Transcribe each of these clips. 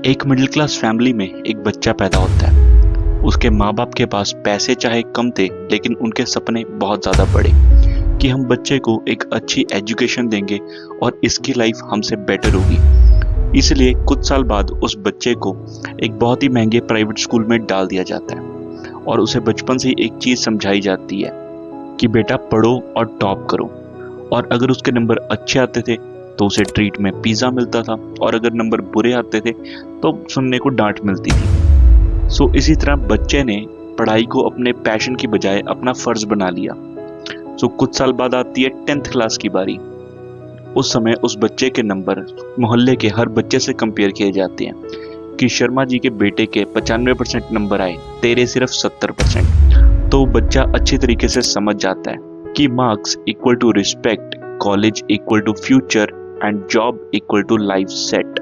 एक middle class family में एक बच्चा पैदा होता है। उसके माँ बाप के पास पैसे चाहे कम थे, लेकिन उनके सपने बहुत ज़्यादा बड़े कि हम बच्चे को एक अच्छी एजुकेशन देंगे और इसकी लाइफ हमसे बेटर होगी। इसलिए कुछ साल बाद उस बच्चे को एक बहुत ही महंगे प्राइवेट स्कूल में डाल दिया जाता है और उसे बचपन से ही एक चीज़ समझाई जाती है कि बेटा पढ़ो और टॉप करो। और अगर उसके नंबर अच्छे आते थे तो उसे ट्रीट में पिज़्ज़ा मिलता था, और अगर नंबर बुरे आते थे तो सुनने को डांट मिलती थी। सो इसी तरह बच्चे ने पढ़ाई को अपने पैशन की बजाय अपना फर्ज बना लिया। सो कुछ साल बाद आती है 10th क्लास की बारी। उस समय उस बच्चे के नंबर मोहल्ले के हर बच्चे से कंपेयर किए जाते हैं कि शर्मा जी के बेटे के 95% नंबर आए, तेरे सिर्फ 70%। तो बच्चा अच्छी तरीके से समझ जाता है कि marks equal to respect, college equal to future and job equal to life set.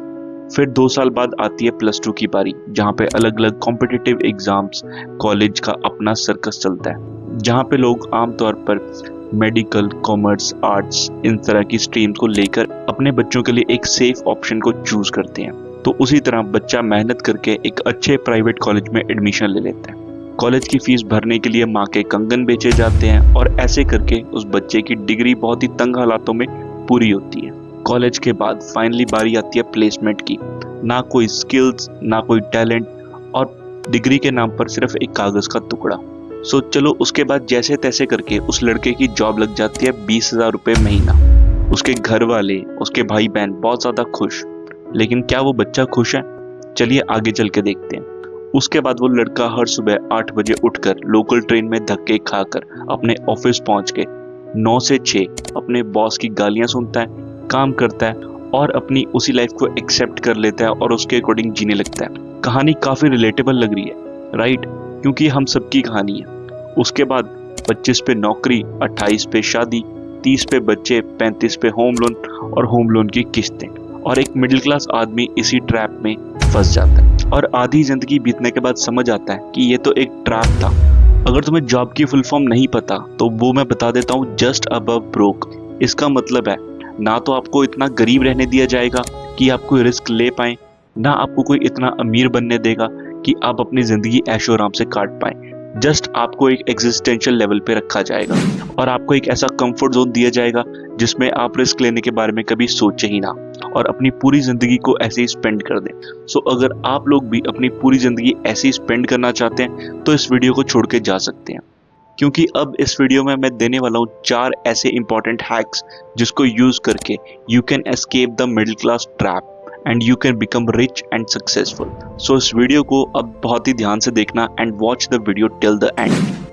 फिर 2 साल बाद आती है +2 की बारी, जहाँ पे अलग अलग कॉम्पिटिटिव एग्जाम्स, कॉलेज का अपना सर्कस चलता है, जहाँ पे लोग आमतौर पर मेडिकल, कॉमर्स, आर्ट्स इन तरह की स्ट्रीम्स को लेकर अपने बच्चों के लिए एक सेफ ऑप्शन को चूज करते हैं। तो उसी तरह बच्चा मेहनत करके एक अच्छे प्राइवेट कॉलेज में एडमिशन ले लेता है। कॉलेज की फीस भरने के लिए माँ के कंगन बेचे जाते हैं और ऐसे करके उस बच्चे की डिग्री बहुत ही तंग हालातों में पूरी होती है। कॉलेज के बाद फाइनली बारी आती है प्लेसमेंट की। ना कोई स्किल्स, ना कोई टैलेंट, और डिग्री के नाम पर सिर्फ एक कागज का टुकड़ा। सो चलो उसके बाद जैसे तैसे करके उस लड़के की जॉब लग जाती है 20,000 रुपये महीना। उसके घर वाले, उसके भाई बहन बहुत ज्यादा खुश। लेकिन क्या वो बच्चा खुश है? चलिए आगे चल के देखते हैं। उसके बाद वो लड़का हर सुबह 8 बजे उठकर लोकल ट्रेन में धक्के खाकर अपने ऑफिस पहुंच के 9 से 6 अपने बॉस की गालियां सुनता है, काम करता है और अपनी उसी लाइफ को एक्सेप्ट कर लेता है और उसके अकॉर्डिंग जीने लगता है। कहानी काफी रिलेटेबल लग रही है, राइट? क्योंकि हम सबकी कहानी है। उसके बाद 25 पे नौकरी, 28 पे शादी, 30 पे बच्चे, 35 पे होम लोन और होम लोन की किस्तें, और एक मिडिल क्लास आदमी इसी ट्रैप में फंस जाता है। और आधी जिंदगी बीतने के बाद समझ आता है कि ये तो एक ट्रैप था। अगर तुम्हें जॉब की फुल फॉर्म नहीं पता तो वो मैं बता देता हूँ, जस्ट अबव ब्रोक। इसका मतलब है ना तो आपको इतना गरीब रहने दिया जाएगा कि आप कोई रिस्क ले पाए, ना आपको कोई इतना अमीर बनने देगा कि आप अपनी जिंदगी ऐशो आराम से काट पाए। जस्ट आपको एक एग्जिस्टेंशियल लेवल पे रखा जाएगा और आपको एक ऐसा कंफर्ट जोन दिया जाएगा जिसमें आप रिस्क लेने के बारे में कभी सोचे ही ना और अपनी पूरी जिंदगी को ऐसे ही स्पेंड कर दें। सो अगर आप लोग भी अपनी पूरी जिंदगी ऐसे ही स्पेंड करना चाहते हैं तो इस वीडियो को छोड़ के जा सकते हैं, क्योंकि अब इस वीडियो में मैं देने वाला हूँ 4 ऐसे इंपॉर्टेंट हैक्स जिसको यूज करके you can escape the middle class trap and you can become rich and successful. So इस वीडियो को अब बहुत ही ध्यान से देखना and watch the video till the end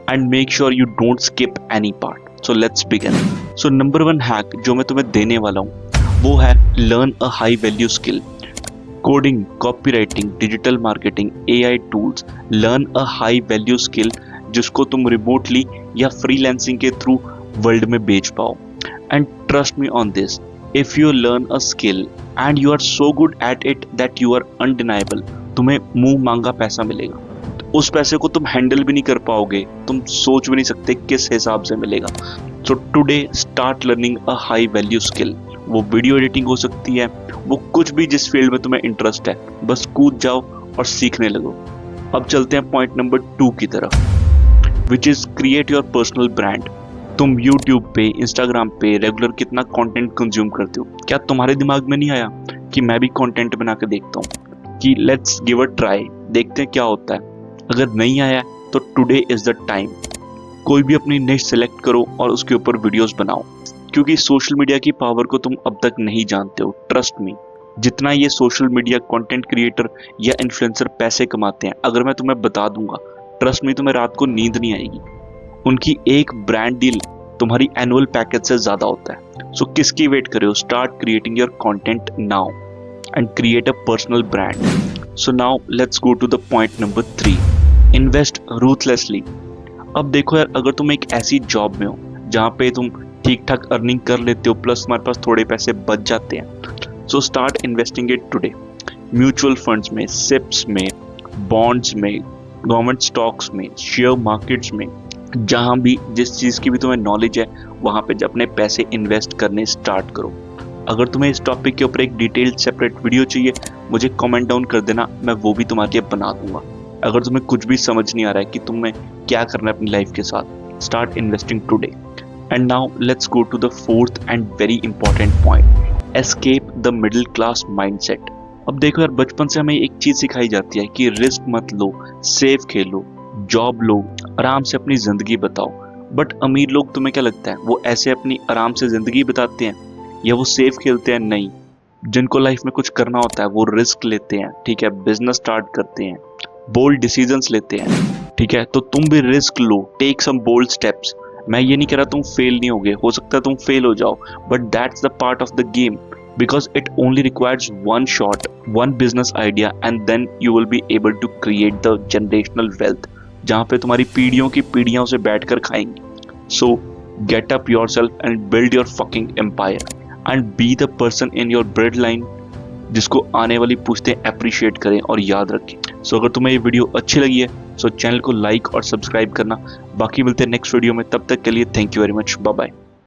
and make sure you don't skip any part. So let's begin. So number 1 hack जो मैं तुम्हें देने वाला हूँ वो है learn a high value skill. Coding, copywriting, digital marketing, AI tools. Learn a high value skill जिसको तुम रिमोटली या फ्रीलांसिंग के थ्रू वर्ल्ड में बेच पाओ। And trust me on this, if you learn a skill and you are so good at it that you are undeniable, तुम्हें मुंह मांगा पैसा मिलेगा। उस पैसे को तुम हैंडल भी नहीं कर पाओगे, तुम सोच भी नहीं सकते किस हिसाब से मिलेगा। सो टुडे स्टार्ट लर्निंग अ हाई वैल्यू स्किल। वो वीडियो एडिटिंग हो सकती है, वो कुछ भी जिस फील्ड में तुम्हें इंटरेस्ट है, बस कूद जाओ और सीखने लगो। अब चलते हैं पॉइंट नंबर 2 की तरफ, which is create your personal brand. तुम YouTube पे, Instagram पे रेगुलर कितना कंटेंट कंज्यूम करते हो? क्या तुम्हारे दिमाग में नहीं आया कि मैं भी कंटेंट बना के देखता हूँ, कि लेट्स गिव अ ट्राई, देखते हैं क्या होता है? अगर नहीं आया तो टुडे इज द टाइम। कोई भी अपनी निश सेलेक्ट करो और उसके ऊपर वीडियोस बनाओ, क्योंकि सोशल मीडिया की पावर को तुम अब तक नहीं जानते हो। ट्रस्ट मी, जितना ये सोशल मीडिया कंटेंट क्रिएटर या इन्फ्लुएंसर पैसे कमाते हैं, अगर मैं तुम्हें बता दूंगा, ट्रस्ट मी, तुम्हें रात को नींद नहीं आएगी। उनकी एक ब्रांड डील तुम्हारी एनुअल पैकेज से ज्यादा होता है। सो किसकी वेट कर रहे हो? Start creating your content now and create a personal brand. So now let's go to the point number 3, invest ruthlessly. अब देखो यार, अगर तुम एक ऐसी जॉब में हो जहाँ पे तुम ठीक ठाक अर्निंग कर लेते हो, प्लस तुम्हारे पास थोड़े पैसे बच जाते हैं, so start investing it today. Mutual funds में, सिप्स में, बॉन्ड्स में, गवर्नमेंट स्टॉक्स में, शेयर मार्केट्स में, जहां भी जिस चीज की भी तुम्हें नॉलेज है वहां पे अपने पैसे इन्वेस्ट करने स्टार्ट करो। अगर तुम्हें इस टॉपिक के ऊपर एक डिटेल्ड सेपरेट वीडियो चाहिए मुझे कमेंट डाउन कर देना, मैं वो भी तुम्हारे लिए बना दूंगा। अगर तुम्हें कुछ भी समझ नहीं आ रहा है कि तुम्हें क्या करना है अपनी लाइफ के साथ, start investing today. And now let's go to the fourth and very important point, escape the middle class mindset. अब देखो यार, बचपन से हमें एक चीज सिखाई जाती है कि रिस्क मत लो, सेफ खेलो, जॉब लो, आराम से अपनी जिंदगी बताओ। बट अमीर लोग तुम्हें क्या लगता है वो ऐसे अपनी आराम से जिंदगी बताते हैं या वो सेफ खेलते हैं? नहीं, जिनको लाइफ में कुछ करना होता है वो रिस्क लेते हैं, ठीक है, बिजनेस स्टार्ट करते हैं, बोल्ड डिसीजंस लेते हैं, ठीक है। तो तुम भी रिस्क लो, टेक सम बोल्ड स्टेप्स। मैं ये नहीं कह रहा तुम फेल नहीं होगे, हो सकता है तुम फेल हो जाओ, but that's the part of the game, because it only requires one shot, one business idea, and then you will be able to create the generational wealth जहाँ पे तुम्हारी पीढ़ियों की पीढ़ियां उसे बैठकर खाएंगी। So get up yourself and build your fucking empire and be the person in your bloodline जिसको आने वाली पुश्तें अप्रिशिएट करें और याद रखें। So अगर तुम्हें ये वीडियो अच्छी लगी है so चैनल को लाइक और सब्सक्राइब करना। बाकी मिलते हैं नेक्स्ट वीडियो में, तब तक के लिए thank you very much, bye bye.